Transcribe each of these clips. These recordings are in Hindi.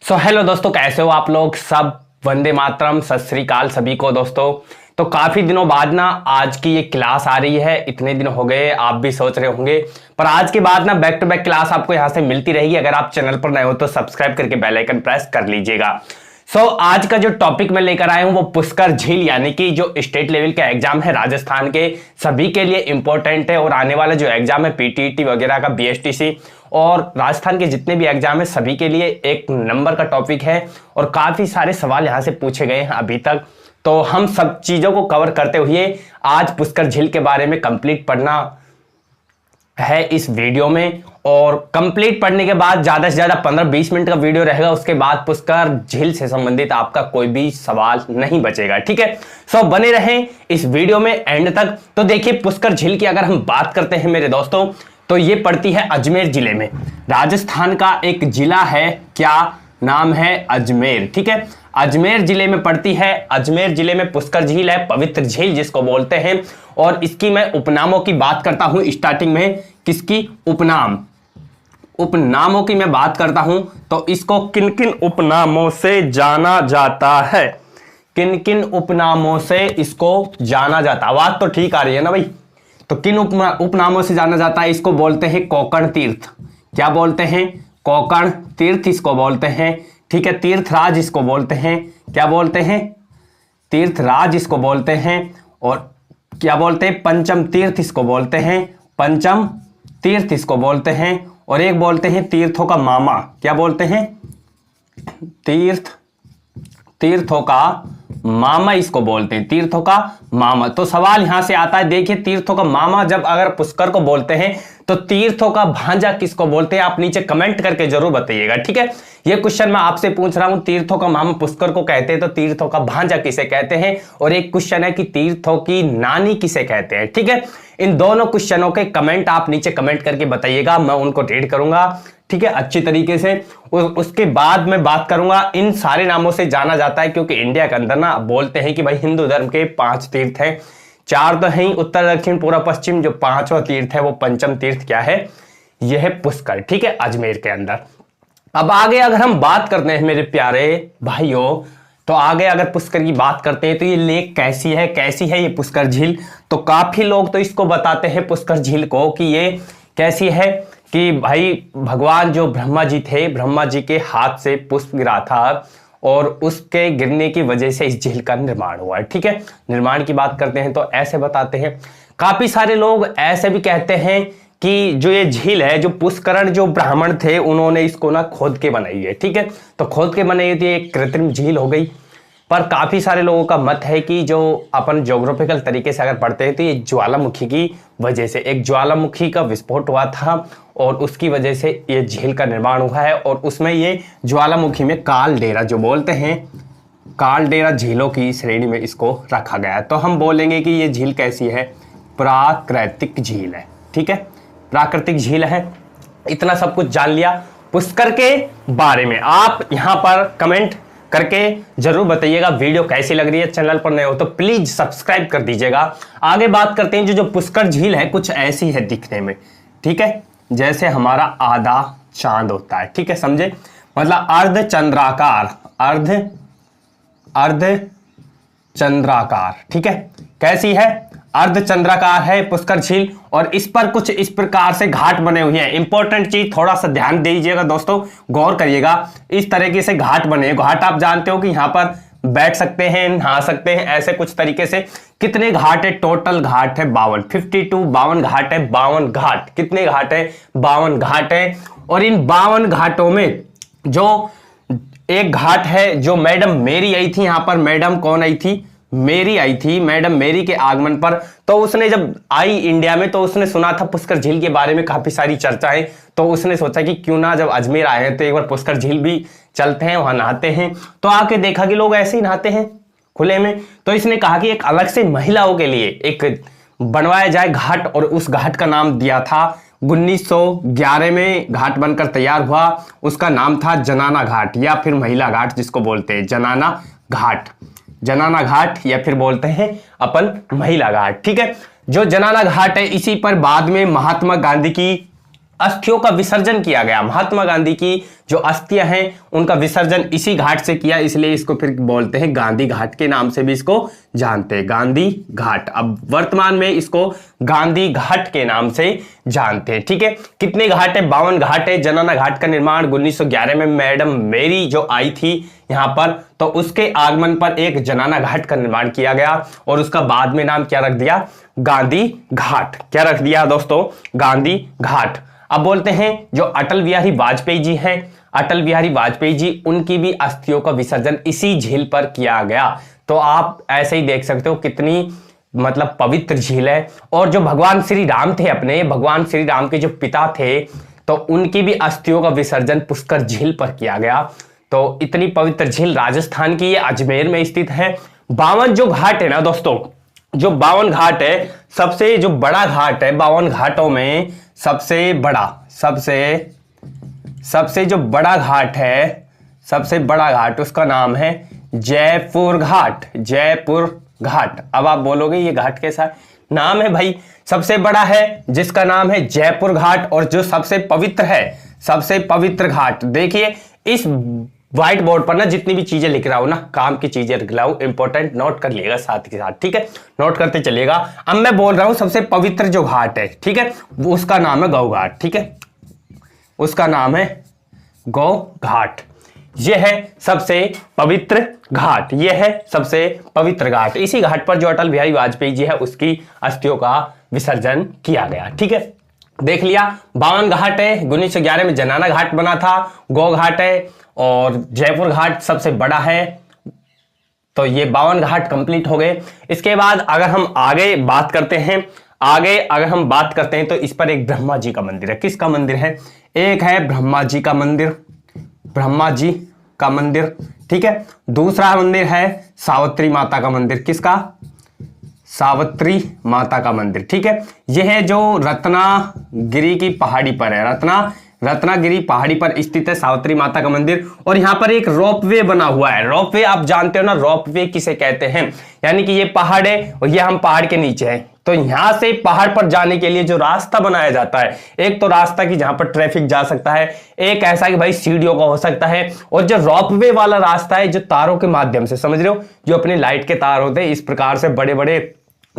हेलो दोस्तों, कैसे हो आप लोग सब। वंदे मातरम, सत श्री अकाल सभी को दोस्तों। तो काफी दिनों बाद ना आज की ये क्लास आ रही है। इतने दिन हो गए, आप भी सोच रहे होंगे, पर आज के बाद ना बैक टू बैक क्लास आपको यहां से मिलती रहेगी। अगर आप चैनल पर नए हो तो सब्सक्राइब करके बेल आइकन प्रेस कर लीजिएगा। आज का जो टॉपिक मैं लेकर आया हूं वो पुष्कर झील, यानी कि जो स्टेट लेवल का एग्जाम है राजस्थान के, सभी के लिए इंपॉर्टेंट है। और आने वाला जो एग्जाम है पीटीईटी वगैरह का, बीएसटीसी और राजस्थान के जितने भी एग्जाम है सभी के लिए एक नंबर का टॉपिक है। और काफी सारे सवाल यहां से पूछे गए हैं अभी तक। तो हम सब चीजों को कवर करते हुए आज पुष्कर झील के बारे में कंप्लीट पढ़ना है इस वीडियो में। और कंप्लीट पढ़ने के बाद ज्यादा से ज्यादा 15-20 मिनट का वीडियो रहेगा। उसके बाद पुष्कर झील से संबंधित आपका कोई भी सवाल नहीं बचेगा, ठीक है। बने रहें इस वीडियो में एंड तक। तो देखिए, पुष्कर झील की अगर हम बात करते हैं मेरे दोस्तों, तो ये पड़ती है अजमेर जिले में। राजस्थान का एक जिला है, क्या नाम है? अजमेर, ठीक है। अजमेर जिले में पड़ती है। अजमेर जिले में पुष्कर झील है, पवित्र झील जिसको बोलते हैं। और इसकी मैं उपनामों की बात करता हूं स्टार्टिंग में। किसकी? उपनामों की मैं बात करता हूं। तो इसको किन किन उपनामों से जाना जाता है? किन किन उपनामों से इसको जाना जाता है? आवाज तो ठीक आ रही है ना भाई? तो किन उपनामों से जाना जाता है? इसको बोलते हैं कोकण तीर्थ। क्या बोलते हैं? कोकण तीर्थ इसको बोलते हैं, ठीक है। तीर्थराज इसको बोलते हैं। क्या बोलते हैं? तीर्थराज इसको बोलते हैं। और क्या बोलते हैं? पंचम तीर्थ इसको बोलते हैं। पंचम तीर्थ इसको बोलते हैं। और एक बोलते हैं तीर्थों का मामा। क्या बोलते हैं? तीर्थों का मामा इसको बोलते हैं। तीर्थों का मामा। तो सवाल यहां से आता है, देखिए, तीर्थों का मामा जब अगर पुष्कर को बोलते हैं तो तीर्थों का भांजा किसको बोलते हैं? आप नीचे कमेंट करके जरूर बताइएगा, ठीक है। ये क्वेश्चन मैं आपसे पूछ रहा हूं, तीर्थों का मामा पुष्कर को कहते हैं तो तीर्थों का भांजा किसे कहते हैं? और एक क्वेश्चन है कि तीर्थों की नानी किसे कहते हैं, ठीक है। इन दोनों क्वेश्चनों के कमेंट आप नीचे कमेंट करके बताइएगा, मैं उनको रीड करूंगा, ठीक है, अच्छी तरीके से। उसके बाद मैं बात करूंगा, इन सारे नामों से जाना जाता है क्योंकि इंडिया के अंदर ना बोलते हैं कि भाई हिंदू धर्म के 5 तीर्थ हैं। 4 तो हैं उत्तर दक्षिण पूर्व पश्चिम, जो 5वां तीर्थ है वो पंचम तीर्थ क्या है? यह है पुष्कर, ठीक है, अजमेर के अंदर। अब आगे अगर हम बात करते हैं मेरे प्यारे भाइयों, तो आगे अगर पुष्कर की बात करते हैं तो ये लेक कैसी है ये पुष्कर झील? तो काफी लोग तो इसको बताते हैं पुष्कर झील को कि ये कैसी है कि भाई भगवान जो ब्रह्मा जी थे, ब्रह्मा जी के हाथ से पुष्प गिरा था और उसके गिरने की वजह से इस झील का निर्माण हुआ है, ठीक है। निर्माण की बात करते हैं तो ऐसे बताते हैं। काफी सारे लोग ऐसे भी कहते हैं कि जो ये झील है, जो पुष्करण जो ब्राह्मण थे उन्होंने इसको ना खोद के बनाई है, ठीक है। तो खोद के बनाई थी, एक कृत्रिम झील हो गई। पर काफी सारे लोगों का मत है कि जो अपन ज्योग्राफिकल तरीके से अगर पढ़ते हैं तो ये ज्वालामुखी की वजह से, एक ज्वालामुखी का विस्फोट हुआ था और उसकी वजह से ये झील का निर्माण हुआ है। और उसमें ये ज्वालामुखी में कालडेरा जो बोलते हैं, कालडेरा झीलों की श्रेणी में इसको रखा गया है। तो हम बोलेंगे कि ये झील कैसी है? प्राकृतिक झील है, ठीक है, प्राकृतिक झील है। इतना सब कुछ जान लिया पुष्कर के बारे में। आप यहां पर कमेंट करके जरूर बताइएगा वीडियो कैसी लग रही है। चैनल पर नए हो तो प्लीज सब्सक्राइब कर दीजिएगा। आगे बात करते हैं, जो पुष्कर झील है कुछ ऐसी है दिखने में, ठीक है, जैसे हमारा आधा चांद होता है, ठीक है, समझे? मतलब अर्ध चंद्राकार, ठीक है। कैसी है? अर्ध चंद्राकार है पुष्कर झील। और इस पर कुछ इस प्रकार से घाट बने हुए हैं। इंपॉर्टेंट चीज थोड़ा सा ध्यान दीजिएगा दोस्तों, गौर करिएगा। इस तरीके से घाट बने हैं। घाट आप जानते हो कि यहां पर बैठ सकते हैं, नहा सकते हैं, ऐसे कुछ तरीके से। कितने घाट है? टोटल घाट है 52, 52 घाट है। 52 घाट, कितने घाट है? 52 घाट है। और इन 52 घाटों में जो एक घाट है, जो मैडम मेरी आई थी यहां पर, मैडम कौन आई थी? मेरी आई थी। मैडम मेरी के आगमन पर, तो उसने जब आई इंडिया में तो उसने सुना था पुष्कर झील के बारे में काफी सारी चर्चाएं। तो उसने सोचा कि क्यों ना जब अजमेर आए हैं तो एक बार पुष्कर झील भी चलते हैं, वहां नहाते हैं। तो आके देखा कि लोग ऐसे ही नहाते हैं खुले में। तो इसने कहा कि एक अलग से महिलाओं के लिए एक बनवाया जाए घाट, और उस घाट का नाम दिया था 1911 में घाट बनकर तैयार हुआ। उसका नाम था जनाना घाट, या फिर महिला घाट जिसको बोलते हैं जनाना घाट। जनाना घाट या फिर बोलते हैं अपन महिला घाट, ठीक है। जो जनाना घाट है इसी पर बाद में महात्मा गांधी की अस्थियों का विसर्जन किया गया। महात्मा गांधी की जो अस्थियां हैं उनका विसर्जन इसी घाट से किया, इसलिए इसको फिर बोलते हैं गांधी घाट के नाम से भी इसको जानते हैं, गांधी घाट। अब वर्तमान में इसको गांधी घाट के नाम से जानते हैं। ठीक है, कितने घाट है? 52 घाट है। जनाना घाट का निर्माण 1911 में मैडम मेरी जो आई थी यहां पर, तो उसके आगमन पर एक जनाना घाट का निर्माण किया गया और उसका बाद में नाम क्या रख दिया? गांधी घाट। क्या रख दिया दोस्तों? गांधी घाट। अब बोलते हैं जो अटल बिहारी वाजपेयी जी हैं, अटल बिहारी वाजपेयी जी, उनकी भी अस्थियों का विसर्जन इसी झील पर किया गया। तो आप ऐसे ही देख सकते हो कितनी मतलब पवित्र झील है। और जो भगवान श्री राम थे, अपने भगवान श्री राम के जो पिता थे, तो उनकी भी अस्थियों का विसर्जन पुष्कर झील पर किया गया। तो इतनी पवित्र झील राजस्थान की, ये अजमेर में स्थित है। 52 जो घाट है ना दोस्तों, जो 52 घाट है, सबसे जो बड़ा घाट है 52 घाटों में, सबसे बड़ा, सबसे जो बड़ा घाट है, सबसे बड़ा घाट, उसका नाम है जयपुर घाट। जयपुर घाट। अब आप बोलोगे ये घाट कैसा नाम है भाई? सबसे बड़ा है जिसका नाम है जयपुर घाट, और जो सबसे पवित्र है, सबसे पवित्र घाट। देखिए इस व्हाइट बोर्ड पर ना जितनी भी चीजें लिख रहा हूं ना, काम की चीजें लिख रहा हूं, इंपॉर्टेंट नोट कर लिएगा साथ के साथ। ठीक है, नोट करते चलिएगा। अब मैं बोल रहा हूं सबसे पवित्र जो घाट है, ठीक है, वो उसका नाम है गौ घाट। ठीक है, उसका नाम है गौ घाट। यह है सबसे पवित्र घाट, यह है सबसे पवित्र घाट। इसी घाट पर जो अटल बिहारी वाजपेयी जी है उसकी अस्थियों का विसर्जन किया गया। ठीक है, देख लिया। 52 घाट है, 1911 में जनाना घाट बना था, गौ घाट है, और जयपुर घाट सबसे बड़ा है। तो ये 52 घाट कंप्लीट हो गए। इसके बाद अगर हम आगे बात करते हैं, आगे अगर हम बात करते हैं तो इस पर एक ब्रह्मा जी का मंदिर है। किसका मंदिर है? एक है ब्रह्मा जी का मंदिर, ब्रह्मा जी का मंदिर। ठीक है, दूसरा मंदिर है सावित्री माता का मंदिर। किसका? सावित्री माता का मंदिर। ठीक है, यह है जो रत्नागिरी की पहाड़ी पर है, रत्नागिरी पहाड़ी पर स्थित है सावित्री माता का मंदिर। और यहां पर एक रोपवे बना हुआ है। रोपवे आप जानते हो ना, रोपवे किसे कहते हैं? यानी कि ये पहाड़ है और ये हम पहाड़ के नीचे हैं, तो यहां से पहाड़ पर जाने के लिए जो रास्ता बनाया जाता है, एक तो रास्ता कि जहां पर ट्रैफिक जा सकता है, एक ऐसा कि भाई सीढ़ियों का हो सकता है, और जो रोपवे वाला रास्ता है जो तारों के माध्यम से, समझ रहे हो, जो अपने लाइट के तार होते हैं, इस प्रकार से बड़े बड़े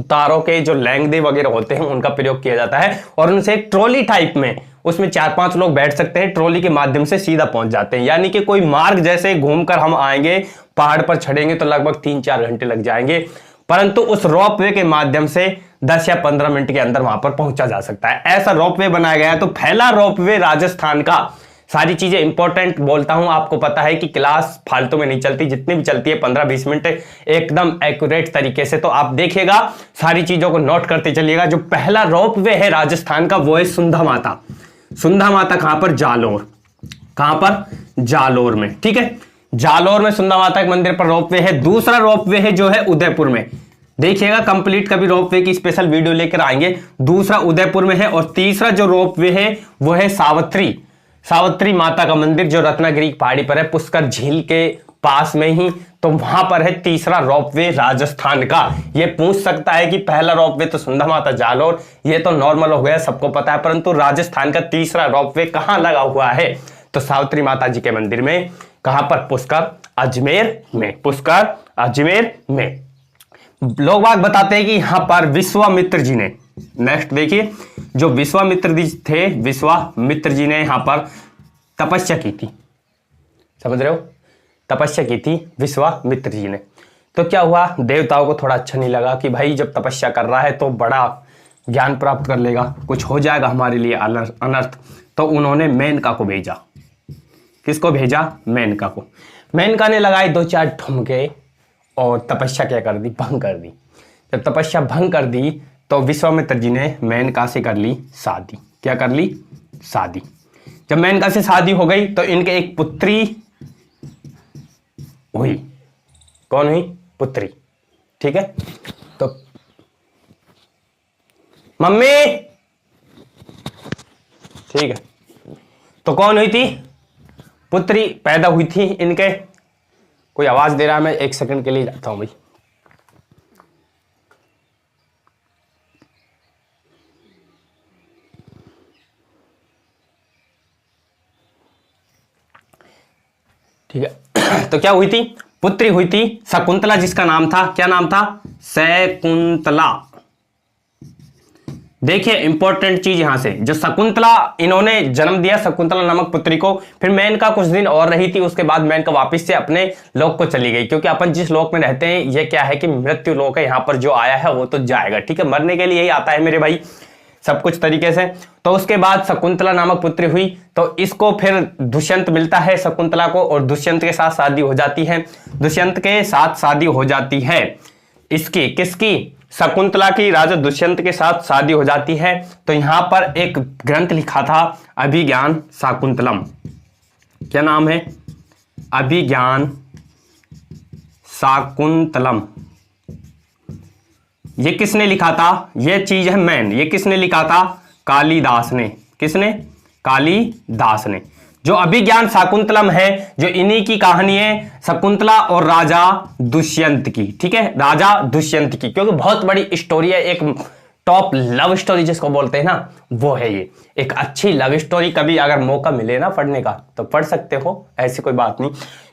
तारों के जो लैंगदे वगैरह होते हैं उनका प्रयोग किया जाता है, और उनसे एक ट्रॉली टाइप में, उसमें 4-5 लोग बैठ सकते हैं, ट्रॉली के माध्यम से सीधा पहुंच जाते हैं। यानी कि कोई मार्ग जैसे घूमकर हम आएंगे, पहाड़ पर चढ़ेंगे तो लगभग 3-4 घंटे लग जाएंगे, परंतु उस रोपवे के माध्यम से 10 या 15 मिनट के अंदर वहां पर पहुंचा जा सकता है। ऐसा रोपवे बनाया गया है। तो पहला रोपवे राजस्थान का। सारी चीजें इंपॉर्टेंट बोलता हूं, आपको पता है कि क्लास फालतू में नहीं चलती, जितनी भी चलती है 15-20 मिनट एकदम एक्यूरेट तरीके से। तो आप देखिएगा, सारी चीजों को नोट करते चलिएगा। जो पहला रोपवे है राजस्थान का वो है सुंधा माता। सुंधा माता कहां पर? जालोर। कहां पर? जालोर में। ठीक है, जालोर में सुंधा माता के मंदिर पर रोपवे है। दूसरा रोपवे है जो है उदयपुर में। देखिएगा, कंप्लीट कभी रोपवे की स्पेशल वीडियो लेकर आएंगे। दूसरा उदयपुर में है, और तीसरा जो रोपवे है वो है सावित्री माता का मंदिर, जो रत्नागिरी पहाड़ी पर है, पुष्कर झील के पास में ही। तो वहां पर है तीसरा रोपवे राजस्थान का। ये पूछ सकता है कि पहला रोपवे तो सुंधा माता जालोर, ये तो नॉर्मल हो गया, सबको पता है, परंतु राजस्थान का तीसरा रोपवे कहां लगा हुआ है? तो सावित्री माता जी के मंदिर में। कहां पर? पुष्कर अजमेर में। पुष्कर अजमेर में। लोग बाग बताते हैं कि यहां पर विश्वामित्र जी ने, नेक्स्ट देखिए, जो विश्वामित्र जी थे, विश्वामित्र जी ने यहां पर तपस्या की थी। समझ रहे हो? तपस्या की थी विश्वामित्र जी ने। तो क्या हुआ, देवताओं को थोड़ा अच्छा नहीं लगा कि भाई जब तपस्या कर रहा है तो बड़ा ज्ञान प्राप्त कर लेगा, कुछ हो जाएगा हमारे लिए अनर्थ। तो उन्होंने मेनका को भेजा। किसको भेजा? मेनका को। मेनका ने लगाए 2-4 ठुमके और तपस्या क्या कर दी? भंग कर दी। जब तपस्या भंग कर दी तो विश्वामित्र जी ने मेनका से कर ली शादी। क्या कर ली? शादी। जब मेनका से शादी हो गई तो इनके एक पुत्री हुई। कौन हुई? पुत्री। ठीक है, तो मम्मी, ठीक है, तो कौन हुई थी? पुत्री पैदा हुई थी इनके। कोई आवाज दे रहा है, मैं 1 सेकंड के लिए जाता हूं भाई। ठीक है। तो क्या हुई थी, पुत्री हुई थी शकुंतला, जिसका नाम था, क्या नाम था, शकुंतला। देखिए इंपॉर्टेंट चीज यहां से, जो शकुंतला इन्होंने जन्म दिया शकुंतला नामक पुत्री को, फिर मेनका कुछ दिन और रही थी, उसके बाद मेनका वापस से अपने लोक को चली गई, क्योंकि अपन जिस लोक में रहते हैं ये क्या है कि मृत्यु लोक है, यहां पर जो आया है वो तो जाएगा, ठीक है, मरने के लिए ही आता है मेरे भाई सब कुछ तरीके से। तो उसके बाद शकुंतला नामक पुत्री हुई, तो इसको फिर दुष्यंत मिलता है शकुंतला को, और दुष्यंत के साथ शादी हो जाती है, दुष्यंत के साथ शादी हो जाती है इसकी, किसकी, शकुंतला की राजा दुष्यंत के साथ शादी हो जाती है। तो यहां पर एक ग्रंथ लिखा था अभिज्ञान शाकुंतलम, क्या नाम है, अभिज्ञान शाकुंतलम। ये किसने लिखा था, ये चीज है मैन, ये किसने लिखा था, कालिदास ने, किसने, कालिदास ने। जो अभिज्ञान शाकुंतलम है, जो इन्हीं की कहानी है शकुंतला और राजा दुष्यंत की, ठीक है, राजा दुष्यंत की, क्योंकि बहुत बड़ी स्टोरी है, एक टॉप लव स्टोरी जिसको बोलते हैं ना, वो है ये एक अच्छी लव स्टोरी। कभी अगर मौका मिले ना पढ़ने का तो पढ़ सकते हो, ऐसी कोई बात नहीं।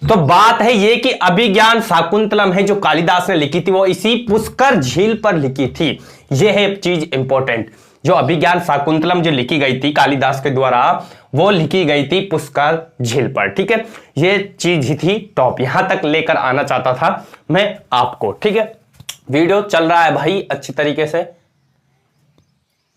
तो बात है ये कि अभिज्ञान शाकुंतलम है जो कालिदास ने लिखी थी, वो इसी पुष्कर झील पर लिखी थी। ये है चीज इंपॉर्टेंट, जो अभिज्ञान शाकुंतलम जो लिखी गई थी कालिदास के द्वारा, वो लिखी गई थी पुष्कर झील पर, ठीक है, ये चीज ही थी टॉप, यहां तक लेकर आना चाहता था मैं आपको, ठीक है। वीडियो चल रहा है भाई अच्छी तरीके से,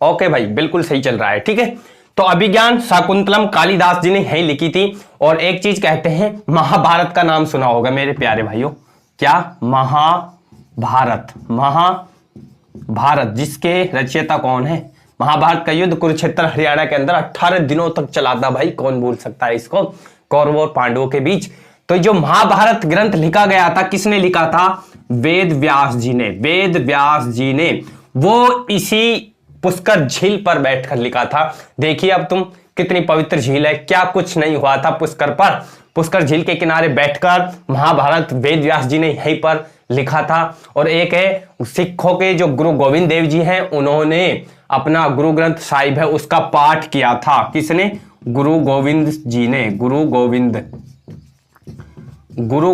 ओके भाई, बिल्कुल सही चल रहा है, ठीक है। तो अभिज्ञान शाकुंतलम कालिदास जी ने यही लिखी थी। और एक चीज कहते हैं, महाभारत का नाम सुना होगा मेरे प्यारे भाइयों, क्या, महाभारत, महाभारत जिसके रचयिता कौन है, महाभारत का युद्ध कुरुक्षेत्र हरियाणा के अंदर 18 दिनों तक चला था भाई, कौन भूल सकता है इसको, कौरवों और पांडवों के बीच। तो जो महाभारत ग्रंथ लिखा गया था, किसने लिखा था, वेद व्यास जी ने, वेद व्यास जी ने, वो इसी पुष्कर झील पर बैठकर लिखा था। देखिए अब तुम, कितनी पवित्र झील है, क्या कुछ नहीं हुआ था पुष्कर पर, पुष्कर झील के किनारे बैठकर महाभारत वेद व्यास जी ने यहीं पर लिखा था। और एक है सिखों के जो गुरु गोविंद देव जी हैं, उन्होंने अपना गुरु ग्रंथ साहिब है उसका पाठ किया था, किसने, गुरु गोविंद जी ने, गुरु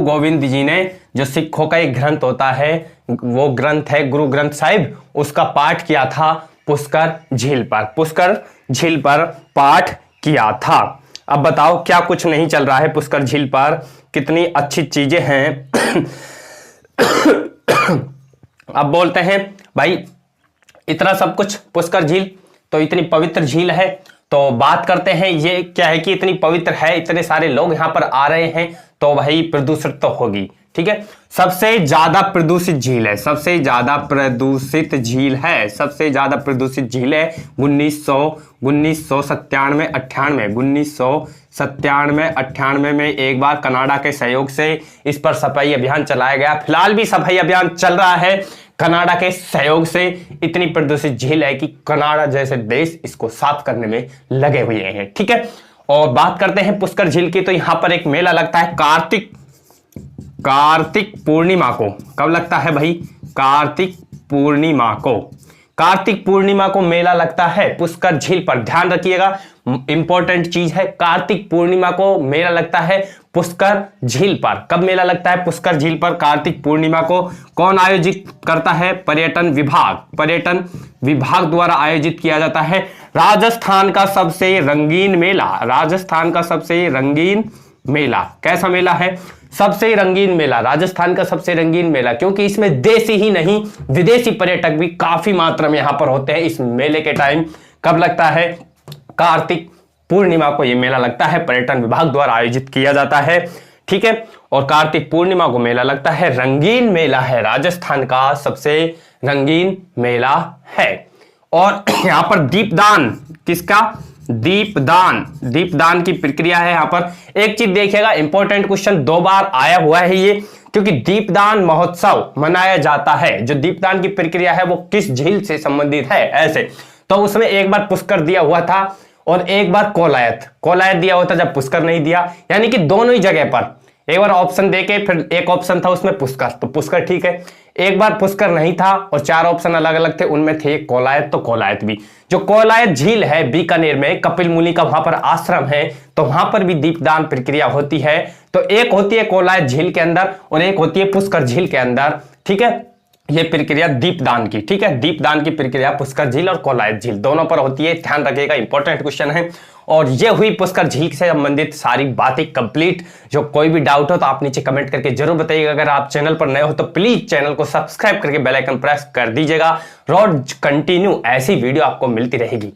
गोविंद जी ने, जो सिखों का एक ग्रंथ होता है, वो ग्रंथ है गुरु ग्रंथ साहिब, उसका पाठ किया था पुष्कर झील पर, पुष्कर झील पर पाठ किया था। अब बताओ क्या कुछ नहीं चल रहा है पुष्कर झील पर, कितनी अच्छी चीजें हैं। अब बोलते हैं भाई इतना सब कुछ पुष्कर झील, तो इतनी पवित्र झील है, तो बात करते हैं ये क्या है कि इतनी पवित्र है, इतने सारे लोग यहां पर आ रहे हैं, तो भाई प्रदूषित तो होगी, ठीक है। सबसे ज्यादा प्रदूषित झील है, सबसे ज्यादा प्रदूषित झील है, सबसे ज्यादा प्रदूषित झील है 1997-98 में एक बार कनाडा के सहयोग से इस पर सफाई अभियान चलाया गया। फिलहाल भी सफाई अभियान चल रहा है कनाडा के सहयोग से। इतनी प्रदूषित झील है कि कनाडा जैसे देश इसको साफ करने में लगे हुए हैं, ठीक है। और बात करते हैं पुष्कर झील की, तो यहां पर एक मेला लगता है कार्तिक पूर्णिमा को। कब लगता है भाई, कार्तिक पूर्णिमा को, कार्तिक पूर्णिमा को मेला लगता है पुष्कर झील पर। ध्यान रखिएगा, इंपॉर्टेंट चीज है, कार्तिक पूर्णिमा को मेला लगता है पुष्कर झील पर। कब मेला लगता है पुष्कर झील पर कार्तिक पूर्णिमा को? कौन आयोजित करता है? पर्यटन विभाग, पर्यटन विभाग द्वारा आयोजित किया जाता है। राजस्थान का सबसे रंगीन मेला, राजस्थान का सबसे रंगीन मेला, कैसा मेला है? सबसे रंगीन मेला, राजस्थान का सबसे रंगीन मेला, क्योंकि इसमें देशी ही नहीं विदेशी पर्यटक भी काफी मात्रा में यहां पर होते हैं इस मेले के टाइम। कब लगता है? कार्तिक पूर्णिमा को यह मेला लगता है, पर्यटन विभाग द्वारा आयोजित किया जाता है, ठीक है। और कार्तिक पूर्णिमा को मेला लगता है, रंगीन मेला है, राजस्थान का सबसे रंगीन मेला है। और यहां पर दीपदान, किसका? दीपदान, दीपदान की प्रक्रिया है यहां पर। एक चीज देखिएगा, इंपॉर्टेंट क्वेश्चन 2 बार आया हुआ है ये, क्योंकि दीपदान महोत्सव मनाया जाता है। जो दीपदान की प्रक्रिया है वो किस झील से संबंधित है ऐसे, तो उसमें एक बार पुष्कर दिया हुआ था और एक बार कोलायत, कोलायत दिया हुआ था जब पुष्कर नहीं दिया, यानी कि दोनों ही जगह पर एक बार ऑप्शन देके फिर एक ऑप्शन था उसमें पुष्कर, तो पुष्कर ठीक है। एक बार पुष्कर नहीं था और 4 ऑप्शन अलग अलग थे, उनमें थे कोलायत, तो कोलायत भी। जो कोलायत झील है बीकानेर में, कपिल मुनि का वहां पर आश्रम है, तो वहां पर भी दीपदान प्रक्रिया होती है। तो एक होती है कोलायत झील के अंदर और एक होती है पुष्कर झील के अंदर, ठीक है। ये प्रक्रिया दीपदान की, ठीक है, दीपदान की प्रक्रिया पुष्कर झील और कोलायत झील दोनों पर होती है, ध्यान रखिएगा, इंपॉर्टेंट क्वेश्चन है। और ये हुई पुष्कर झील से संबंधित सारी बातें कंप्लीट। जो कोई भी डाउट हो तो आप नीचे कमेंट करके जरूर बताइएगा। अगर आप चैनल पर नए हो तो प्लीज चैनल को सब्सक्राइब करके बेल आइकन प्रेस कर दीजिएगा। रोज कंटिन्यू ऐसी वीडियो आपको मिलती रहेगी।